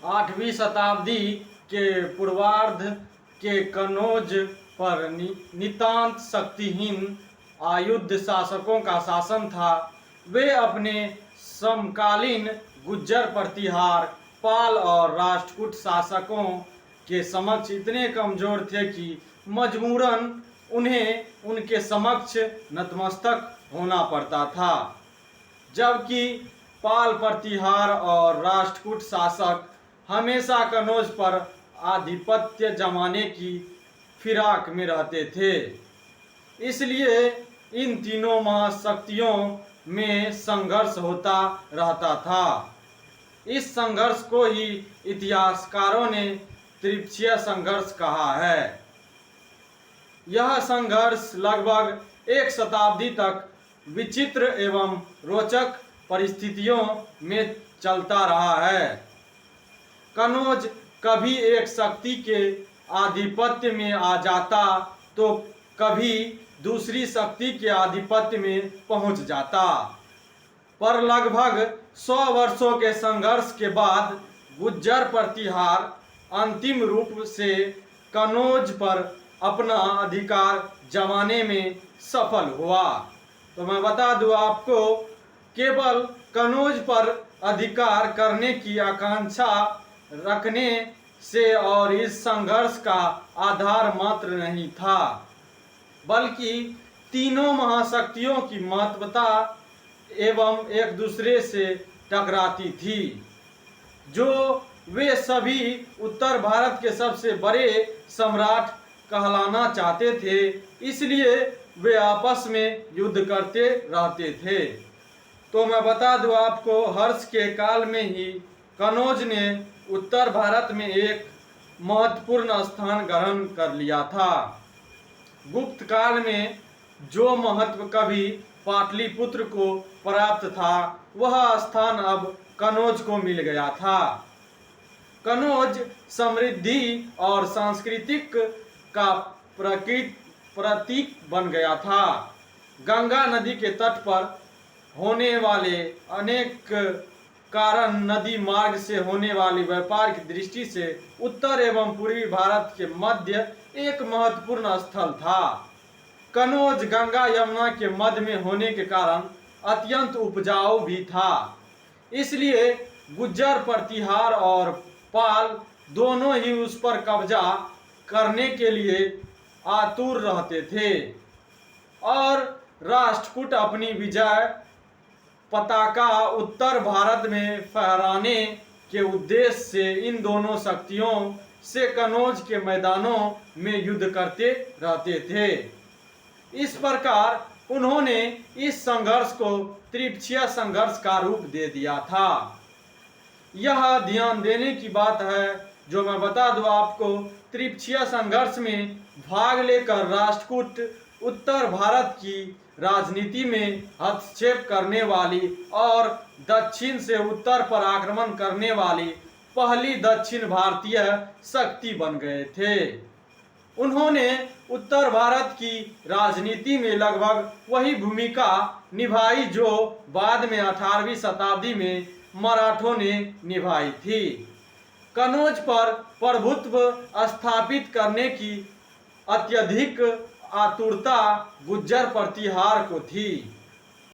8वीं शताब्दी के पूर्वार्ध के कनौज पर नितांत शक्तिहीन आयुध शासकों का शासन था। वे अपने समकालीन गुज्जर प्रतिहार, पाल और राष्ट्रकूट शासकों के समक्ष इतने कमजोर थे कि मजबूरन उन्हें उनके समक्ष नतमस्तक होना पड़ता था। जबकि पाल प्रतिहार और राष्ट्रकूट शासक हमेशा कनौज पर आधिपत्य जमाने की फिराक में रहते थे। इसलिए इन तीनों महाशक्तियों में संघर्ष होता रहता था। इस संघर्ष को ही इतिहासकारों ने त्रिपक्षीय संघर्ष कहा है। यह संघर्ष लगभग एक शताब्दी तक विचित्र एवं रोचक परिस्थितियों में चलता रहा है। कनौज कभी एक शक्ति के आधिपत्य में आ जाता तो कभी दूसरी शक्ति के आधिपत्य में पहुंच जाता, पर लगभग 100 वर्षों के संघर्ष के बाद गुज्जर प्रतिहार अंतिम रूप से कनौज पर अपना अधिकार जमाने में सफल हुआ। तो मैं बता दूं आपको, केवल कनौज पर अधिकार करने की आकांक्षा रखने से और इस संघर्ष का आधार मात्र नहीं था, बल्कि तीनों महाशक्तियों की महत्वता एवं एक दूसरे से टकराती थी। जो वे सभी उत्तर भारत के सबसे बड़े सम्राट कहलाना चाहते थे, इसलिए वे आपस में युद्ध करते रहते थे। तो मैं बता दूं आपको, हर्ष के काल में ही कनौज ने उत्तर भारत में एक महत्वपूर्ण स्थान ग्रहण कर लिया था। गुप्त काल में जो महत्व कभी पाटलिपुत्र को प्राप्त था, वह स्थान अब कनौज को मिल गया था। कनौज समृद्धि और सांस्कृतिक का प्रतीक बन गया था। गंगा नदी के तट पर होने वाले अनेक कारण नदी मार्ग से होने वाली व्यापार की दृष्टि से उत्तर एवं पूर्वी भारत के मध्य एक महत्वपूर्ण स्थल था। कनौज गंगा यमुना के मध्य में होने के कारण अत्यंत उपजाऊ भी था। इसलिए गुज्जर प्रतिहार और पाल दोनों ही उस पर कब्जा करने के लिए आतुर रहते थे और राष्ट्रकूट अपनी विजय पताका उत्तर भारत में फहराने के उद्देश्य से इन दोनों शक्तियों से कनौज के मैदानों में युद्ध करते रहते थे। इस प्रकार उन्होंने इस संघर्ष को त्रिपक्षीय संघर्ष का रूप दे दिया था। यह ध्यान देने की बात है, जो मैं बता दूं आपको, त्रिपक्षीय संघर्ष में भाग लेकर राष्ट्रकूट उत्तर भारत की राजनीति में हस्तक्षेप करने वाली और दक्षिण से उत्तर पर आक्रमण करने वाली पहली दक्षिण भारतीय शक्ति बन गए थे। उन्होंने उत्तर भारत की राजनीति में लगभग वही भूमिका निभाई जो बाद में 18वीं शताब्दी में मराठों ने निभाई थी। कनौज पर प्रभुत्व स्थापित करने की अत्यधिक आतुरता गुज्जर प्रतिहार को थी।